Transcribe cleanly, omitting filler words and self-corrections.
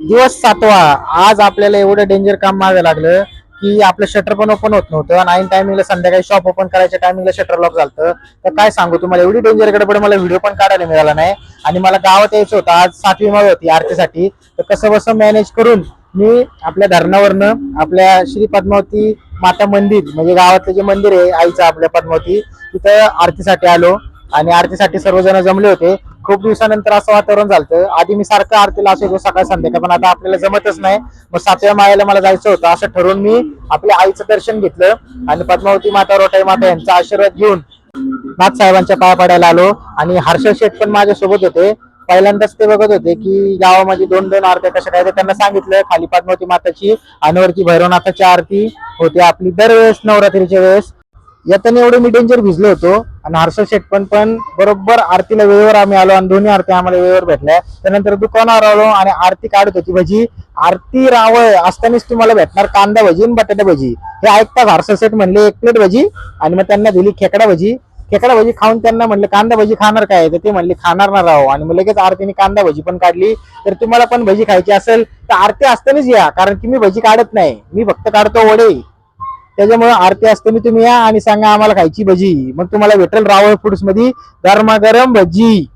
दिवस 7वा. आज आपल्याला एवढं डेंजर काम मागे लागलं की आपलं शटर पण ओपन होत नव्हतं आणि ऐन टायमिंगला संध्याकाळी शॉप ओपन करायच्या टायमिंगला शटर लॉक झालं. तर काय सांगू तुम्हाला, एवढी डेंजर गडबड, मला व्हिडिओ पण काढायला मिळाला नाही. आणि मला गावात यायचं होतं, आज 7वी माळ होती आरतीसाठी. तर कसं बसं मॅनेज करून मी आपल्या धरणावरनं आपल्या श्री पद्मावती माता मंदिर, म्हणजे गावातलं जे मंदिर आहे आईचं आपल्या पद्मावती, तिथं आरतीसाठी आलो. आणि आरतीसाठी सर्वजण जमले होते. खूप दिवसानंतर असं वातावरण झालं. आधी मी सारखं आरतीला असायचो सकाळ संध्याकाळ, पण आता आपल्याला जमतच नाही. मग 7व्या माळ्याला मला जायचं होतं. असं ठरवून मी आपल्या आईचं दर्शन घेतलं आणि पद्मावती माता, रोटाई माता यांचा आशीर्वाद घेऊन नाथ साहेबांच्या पाया पडायला आलो. आणि हर्षल शेठ पण माझ्यासोबत होते. पहिल्यांदाच ते बघत होते की गावामध्ये 2-2 आरत्या कशा काय. त्यांना सांगितलं खाली पद्मावती माताची आणि वरती भैरवनाथाची आरती होते आपली दरवेळेस नवरात्रीच्या वेळेस. येताना एवढं मी डेंजर भिजलो होतो. आणि हर्षल शेठ पण बरोबर आरतीला वेळेवर आम्ही आलो आणि दोन्ही आरती आम्हाला वेळेवर भेटल्या. त्यानंतर दुकानावर आलो आणि आरती काढत होती भजी. आरती रावळ असतानाच तुम्हाला भेटणार कांदा भजी आणि बटाटा भजी. हे ऐकताच हर्षल शेठ म्हणले 1 प्लेट भजी, आणि मग त्यांना दिली खेकडा भजी. खेकडा भजी खाऊन त्यांना म्हणलं कांदा भजी खाणार काय, तर ते म्हणले खाणार ना राव. आणि मग लगेच आरतीने कांदा भजी पण काढली. तर तुम्हाला पण भजी खायची असेल तर आरती असतानाच या, कारण की मी भजी काढत नाही, मी फक्त काढतो वडे. त्याच्यामुळे आरती असताना तुम्ही या आणि सांगा आम्हाला खायची भजी, मग तुम्हाला भेटेल रावळ फूड्स मध्ये गरमागरम भजी.